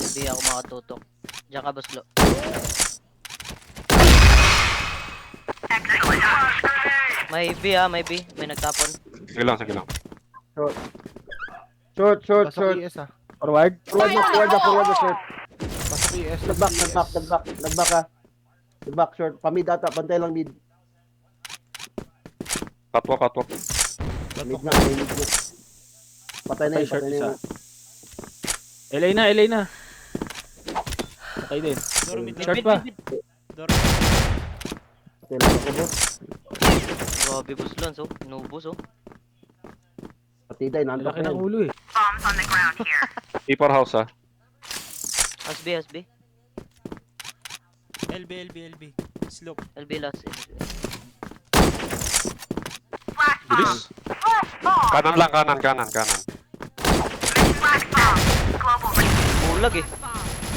Hindi ako makatutok. Diyan ka, Boss Lo. May B may B. May nagtapon. Sige lang, sige lang. Short. Pasok ES ah. Forward na short. Pasok ES. Nagback ka. Nagback short. Pamid ata, pantay lang mid. Catwalk. Mid na. Patay na Patay short yun. isa. LA na. Okay din. Short pa. Patay lang ako, boss. Grabe, Boss Lons, oh. Inubos, oh. Patitay, nantok Laki na ng yun. ulo eh. Paper house ha. Hasbi. LB. Slope. LB last. Bilis. Kanan lang, kanan. Bulag eh.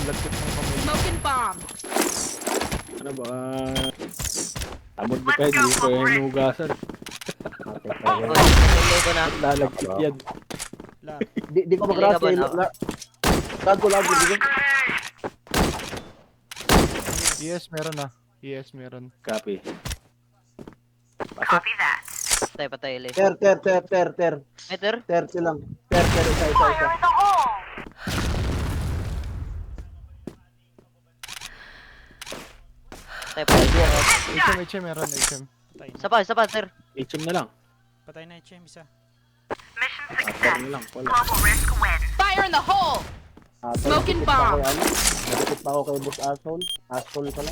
Lagkit ng kamay. Smoking bomb. Ano ba? Tamod mo kayo, hindi ko yung hugasan. Lego na. Lalagkit yan. Lab. Di ko mag-rush Ligaban, kayo. Lag ko. ES meron ah. ES meron. Copy. Patay, LA. Ter. Meter? Ter silang. Ter, isa. Patay. HM meron, HM. Patay na. Sapa, sir. HM na lang. Patay na HM isa. After na lang. Wala. Fire in the hole. Smoking bomb. Nadikit pa ako kay Boss Asshole. Asshole pala.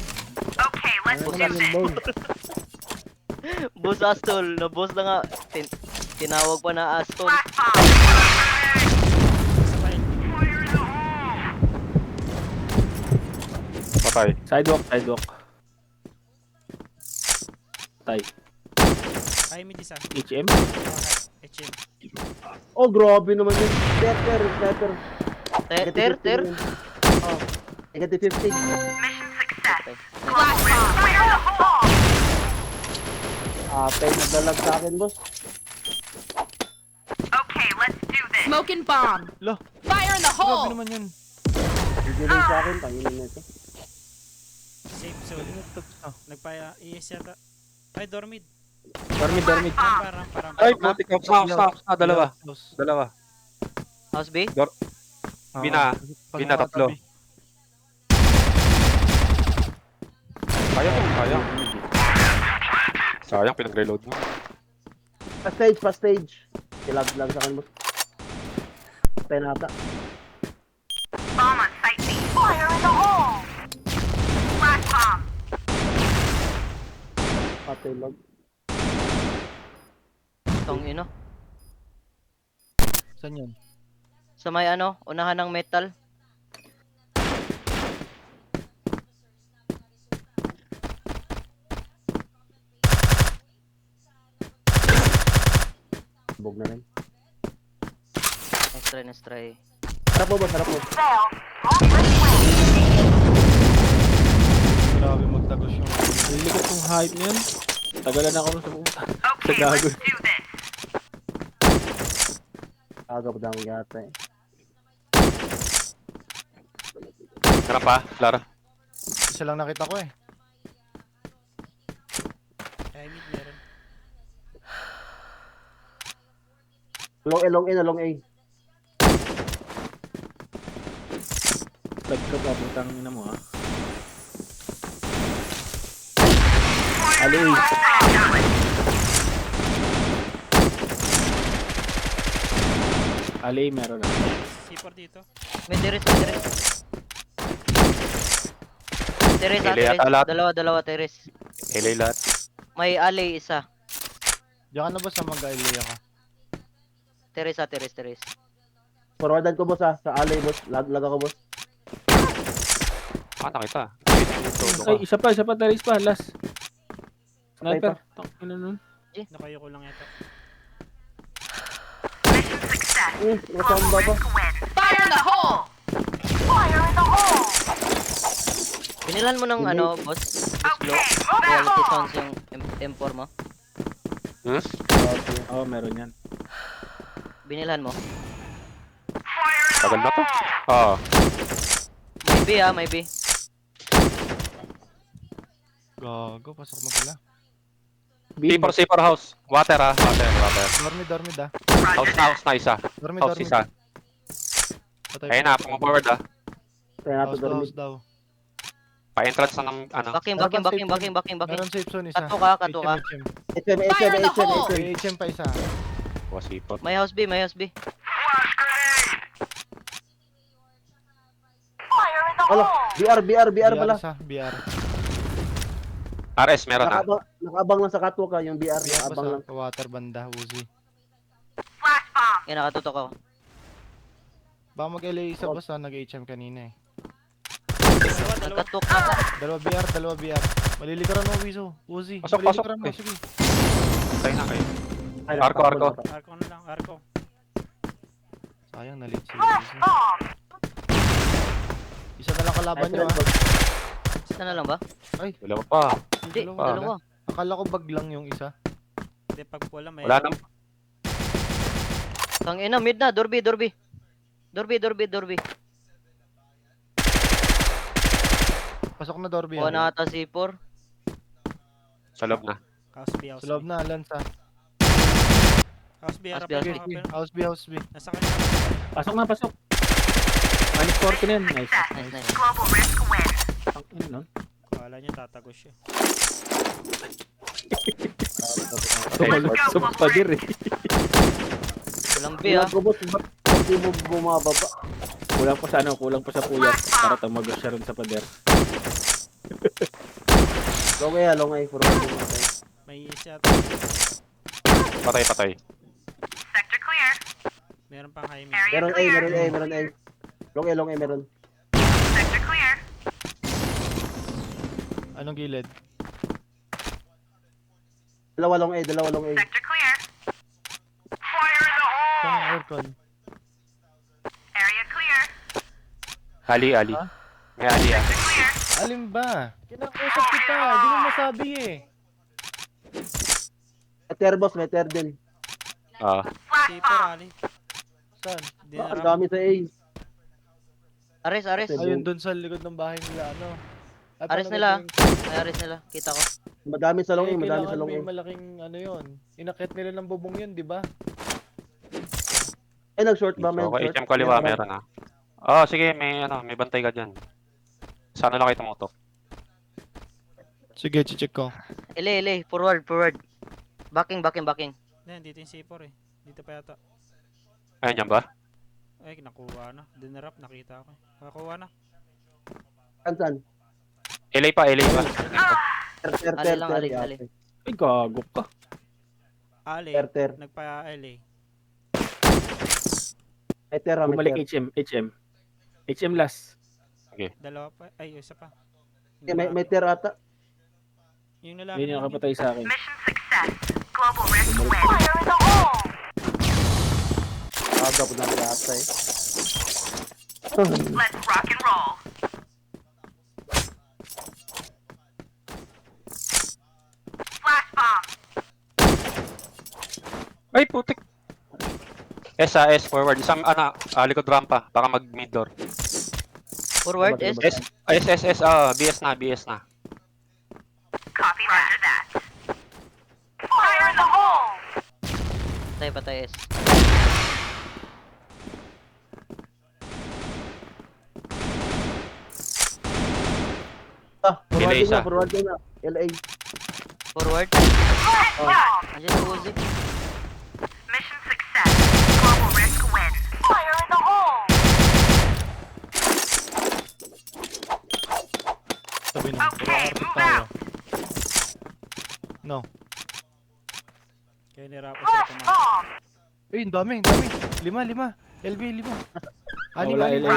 Ano naman yung bone? Boss Astol. Na-boss na nga. Tinawag pa na Astol. Patay. Sidewalk. Patay. Ay, mid isa. HM? HM. Oh, grabe naman yun. Ter. Ter. Oh, negative 50. Patay. Pay nagdalag sa akin, boss. Smoking bomb. Lo. Fire in the Grabe hole. naman yun. Bigyan sa akin, panginin na ito. Safe zone. Nagpaya ES yata. Ay, dormid. Dormid. Parang. Ay, putik ka. Sa dalawa. House B? Bina tatlo. Sayang. Sayang, pinag-reload mo. Pa stage. Kilag lang sa akin, boss. Patay na ata. Patay lang. Tong ino. Saan yun? Sa may unahan ng metal. Bog na rin. Next try. Harap mo, boss. Grabe magtagos yung... Ang likot ng hype niyan. Tagalan ako sa pumunta. Sa gago. Agap daw yata eh. Ganun pa, Lara. Isa lang nakita ko eh. Ay, mid meron. Long A. Lag ka pa, putang ina mo ha. Ali. Ali, meron na. C4 dito. May teres. Teres, Ili yata lahat. Dalawa teres. LA lahat. May alley isa. Diyan ka na ba sa mag-ailay ako? Teres. Forwardan ko, boss, Sa alley, boss. Lag ako, boss. Nakita. Ay, isa pa, taris pa, last. Patay Sniper. Tangina nun. Nakayo ko lang ito. Nasaan ba? Fire in the hole. Pinilan mo ng boss? Slow. Quality sounds yung M4 mo. Oo, meron yan. Binilhan mo. Tagal na to. B ah, may B. Gago, pasok mo pala. C4 house. Water ah. Water. Dormi da. House na isa. Dormi. House isa. Patay Ayun na, forward ah. Kaya nato House dormit. daw. Pa-entrance na ng ano. Backing. Meron safe zone isa. Kato ka. HM. Fire in the hole! May HM pa isa. O, C4. May house B. Alo, BR pala. Isa, BR. RS meron ah. Nakaabang lang sa katwa ka, yung BR, BR nakaabang lang. sa water banda, Uzi. Yan, nakatutok ako. Baka mag-LA isa boss nag-HM kanina eh. Dalawa. Nagkatok na ka. Dalawa BR. Malilikaran mo, Wiso. Uzi. Pasok. Malilikaran mo, Eh. sige. Patay na kayo. Ay, Arko. Arko na lang, Arko. Sayang, na-late si Uzi. Isa na lang kalaban nyo Isa na lang ba? Dalawa pa. Hindi, Dalawa. dalawa. Akala ko bag lang yung isa. Hindi, pag pula may... Wala nang. Tangina, mid na. Dorby. Pasok na Dorby. Kuha na ata C4. Sa loob na. House B. Sa loob na, Lansa. House B, House harap B, ako, House kapil. House B. Nasa kanya. Pasok na, pasok. Minus 40 na yun. Nice. Nice. Ang ino nun. Kala niya tatagos siya. Subok pa dir eh. Walang B ah. Gubot, ba't hindi mo bumababa? Kulang pa sa puyat para tumagos siya rin sa pader. Long ay, for one mo tayo. May shot. Patay. Meron pang high mid. Meron A. Long A, meron. Anong gilid? Dalawa long A. Pang aircon. Ali. Ha? May Ali ah. Alin ba? Kinakausap kita. Di mo masabi eh. May ter din. Ah. C4, Ali. Saan? Ang Dinarap. dami sa A. Ares. Ayun, dun sa likod ng bahay nila, ano? Ay, Ares paano nila. gagawin? May Ares nila. Kita ko. Madami sa long A, Eh, madami kailangan sa long A. may malaking, ano yun. Inakit nila ng bubong yun, di ba? Ay, nag-short ba? May Okay, short? HM kaliwa meron ah. Oh, sige, may bantay ka diyan. Sana lang kayo tumutok. Sige, check ko. LA. Forward. Backing. Hindi, dito yung C4 eh. Dito pa yata. Ayun yan ba? Ay, nakuha na. Dinarap, nakita ko. Nakakuha na. Saan? LA pa. Ali lang, Ali. Ay, gago ka. Ali, Ter. nagpa-LA. May ter. Bumalik HM. HM last. Dalawa pa. Ay, isa pa. May ter ata. Yung lalaki Yun yung na yun. nakapatay sa akin. Aga po na ata eh. Ay, putik. S forward. Isang likod rampa. Baka mag mid door. Forward. S. S. BS na. Patay S. Delay isa. Forward na. LA. Forward. Andiyan si Uzi. Sabi na. Tayo. No. Kaya nirap ko siya tumakas. Uy, ang dami. 5. LB, 5. Wala, LA.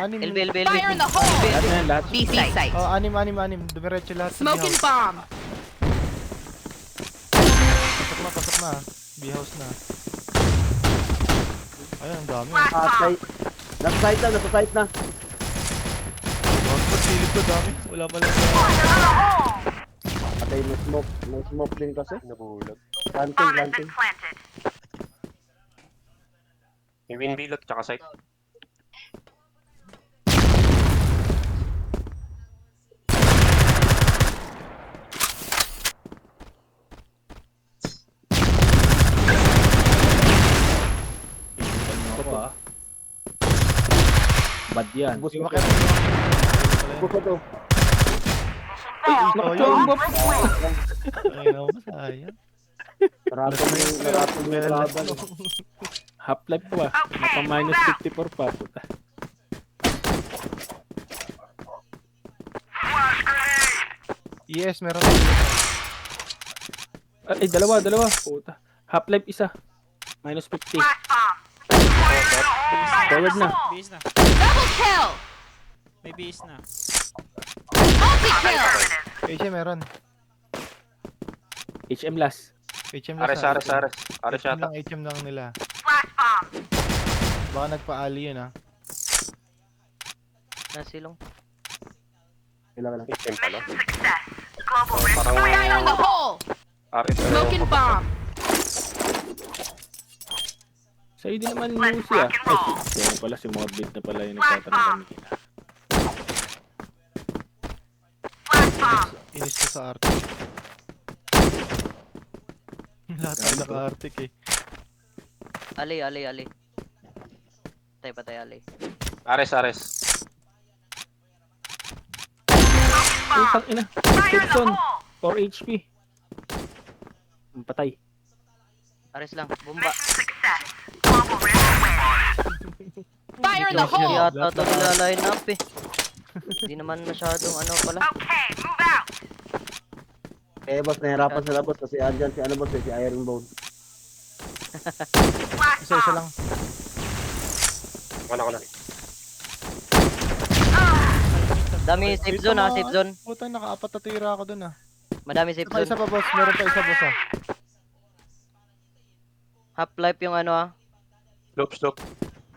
Anim. LB. Fire in the hole! Lahat na yan, lahat. B site. Oh, 6. Dumiretso lahat sa Smoking B-house. bomb. Pasok na. B-house na. Ayun, ang dami. Side. Nasa side na. Ba't silip ko dami? Wala pala sa... Patay, may smoke din kasi. Nabulag. Planting. May win bilot tsaka site. Bad yan. Bus Yung mo makita Bus mo to. Nakachomba pa. Ay, no, sayang. Naratol mo yung laban. Half-life pa ba? Naka minus 54 pa. Puta. ES, meron. Ay, dalawa. Puta. Half-life isa. Minus 50. Forward na. Base na. Double kill. May base na. Multi kill. HM meron. HM last. HM lang. Ares HM yata. lang, HM lang nila. Baka nagpa-ali yun, ah. Nasilong. Kailangan lang. HM pala. Fire in the hole. Ares. Smoking bomb. Sa'yo din naman yung siya. Ay, yan pala si Morbid na pala yung nagtatanong kanina. Inis ko sa Arctic. Lahat ay naka-Arctic eh. Ali. Patay, Ali. Ares. Putang ina. Gibson. 4 HP. Ang patay. Ares lang, bomba. Fire in the Hindi hole. yata ito nila-line up eh. Hindi naman masyadong ano pala. Eh, boss, nahirapan sila, boss. Kasi andyan si ano, boss, si Iron Bone. Isa lang. Wala ko na. Dami safe zone ha, safe zone. Puta, naka-apat na tira ako dun, ah. Madami safe Isa zone. pa, boss. Meron pa isa, boss, ah. Half-life yung ano ha. Slope.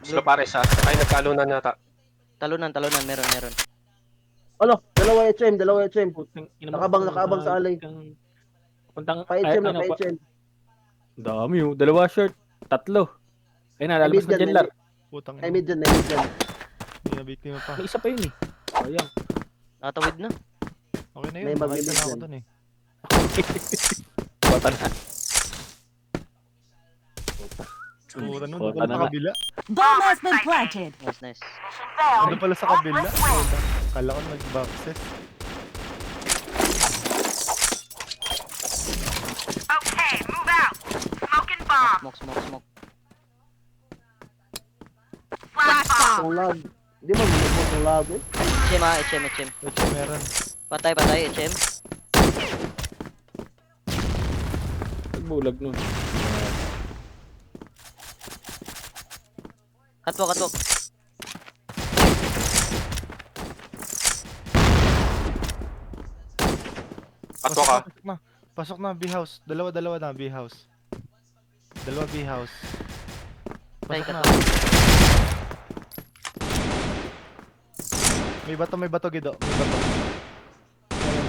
Slope Ares ha. Ay, nagkalunan yata. Talunan, meron. Ano? Dalawa HM. Putang ina. Nakabang sa alay. Puntang Pa-HM na, ano, pa-HM. dami yung dalawa short. 3. Ay na, lalabas na dyan lar. Putang Ay, ina. mid dyan. Hindi na biktima pa. May isa pa yun eh. Sayang. Nakatawid na. Okay na May yun. Makaisa mag-ibig na ako dyan. dun, eh. Bota na. Pura nun. Bota Doon na sa nga. kabila. Bomb has been planted. Nice. Ano pala sa kabila? Puta. Kala ko nag-boxes. Smoke. Flash bomb. Ang lag. Hindi mo mo ang lag eh. HM ha, HM. HM meron. Patay, HM. Nagbulag nun. Catwalk. Atwa ka. Pasok na B-house. Dalawa na B-house. Dalawa B-house. Patay, Pasok na. catwalk. May bato, Gido. May bato.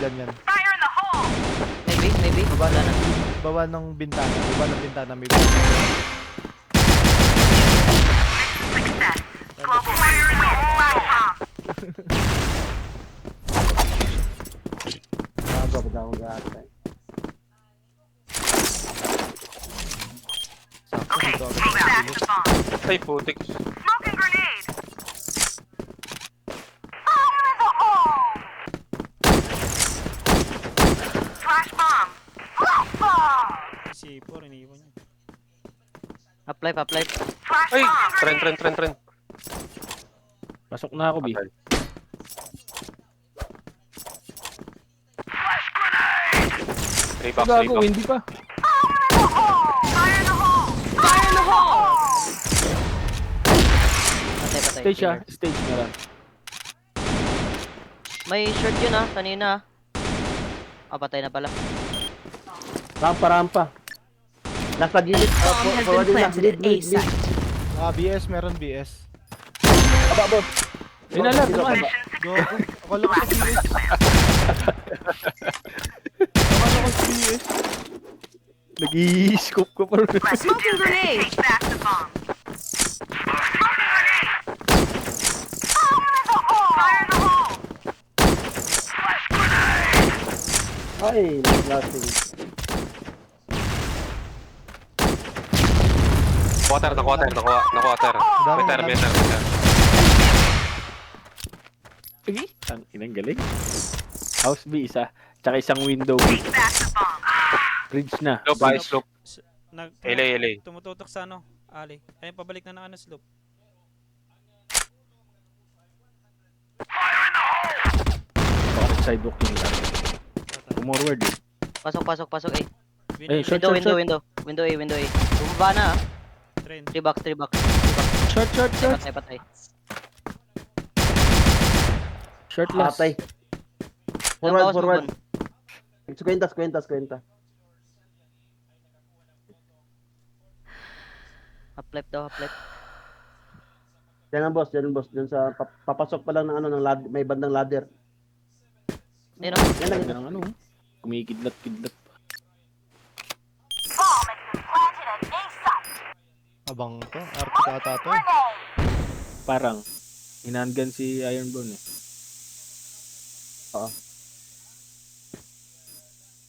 Yan. Maybe. Wala na. Baba ng bintana. May bato. Nagabag ako gata. Sakto dito ako. Ay, putik. Si 4 iniwan niya. Half-life. Ay, trend. Pasok na ako, B. Patay. Reebox. Gago, hindi pa. Fire in the hole. Patay. Stage siya. Stage na lang. May short yun ha, kanina ha. Patay na pala. Rampa. Nasa gilid. Bomb has been planted at A site. BS, meron BS. Aba, boss. Ayun na lang, naman. Go. Akala ko sa BS. Akala ko sa BS. Nag-i-scope ko pa rin. Smoking grenade. Ay, nag-lasting. Quarter. Dami. Meter. Ay, ang inang galing. House B, isa. Tsaka isang window. Bridge na. Slope, ay, slope. LA. Tumututok sa ano, Ali. Ayun, pabalik na ng ano, slope. Bakit sidewalk yung lang? Forward eh. Pasok A. Eh, short, Window A. Bumaba na ah. Train. 3 box. Short. Patay. Short last. Patay. Forward. Kwenta. Half left daw. Yan ang boss. Diyan sa papasok pa lang ng ano ng ladder, may bandang ladder. Ayun oh. Yan lang. Yan ang ano. Kumikidlat-kidlat. Abang to. Arctic ata to. Parang, hinandgan si Ironbone eh. Oo.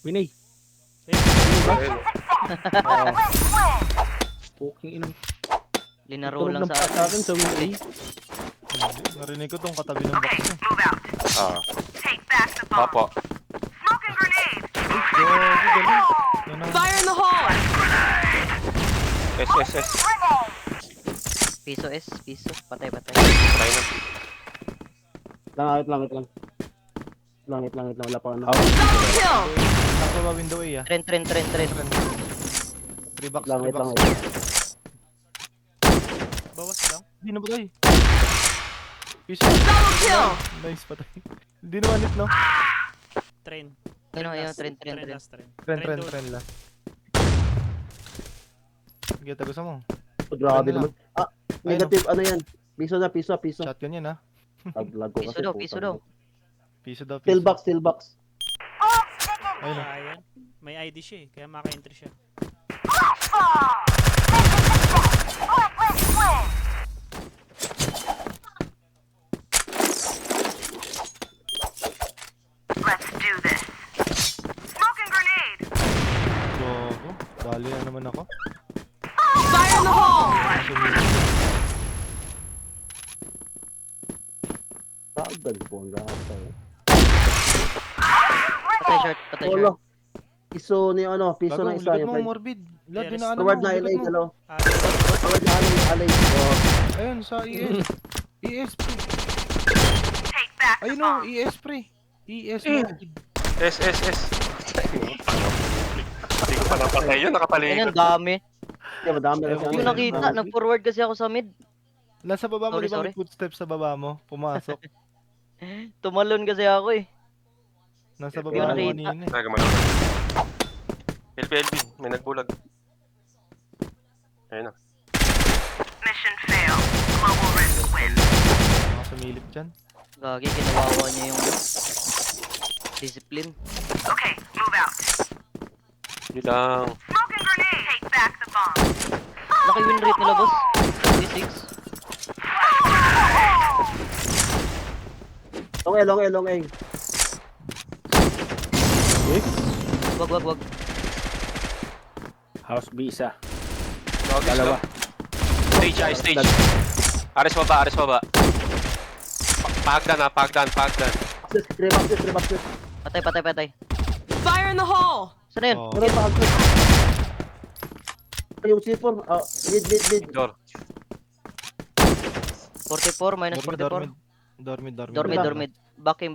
Winay. Fucking inang. Linaro lang Tulog ng sa pa sa akin sa Winay. Narinig ko tong katabi ng box niya. Opo. Yan ang Fire in the hole! S. piso. Patay. Patay na. Langit lang. Wala pa ano. Double kill! nasa ba window A ah. Trend. 3 box. Langit. Bawas lang. Hindi na patay. Piso. Double kill! Nice patay. Hindi naman hit no. Train. Ayun, trend. Last train. Trend lang. Sige, gusto mo. Grabe Ano naman. Negative ano yan? Piso. Shotgun yan ah. Lag ko kasi. Piso daw. Piso daw. Still box. Ayun ah. Ayan. May ID siya eh, kaya maka-entry siya. Gogo. Dali na naman ako. Fire in the hole! Tagal po ang lahat. Patay short. Solo. Piso na Gago, isa libat yung mo friend. morbid. Lad, Yes. dinaanan Forward mo, na libat LA, mo. hello. Ali. Forward na LA. Oh, Ayun, sa ES. ES pre. Ayun o, ES pre. ES morbid. S. Hindi ko pa napatay yun, nakapaligid. Ayun, dami. yeah, madami na Hindi Hindi ko nakita. Nag-forward kasi ako sa mid. Nasa baba mo, Sorry, di ba sorry. may footsteps sa baba mo? Pumasok. Tumalon kasi ako eh. Nasa Hindi ko baba mo nakita. kanina eh. Nagamalaw. LB, may nagbulag. Ayun na. Mga sumilip dyan. Gagi, kinawawa niya yung discipline. Hindi lang. Laki win rate nila, boss. 56. Long A. Wag. House B, isa. Dalawa. Stage. Ares baba. Pagdan. Access, 3 boxes. Patay. Fire in the hole! Saan na yun? Oh. Okay pa, access. Yung C4, mid. Door. 44, minus 44. Dormid. Dormid. Backing.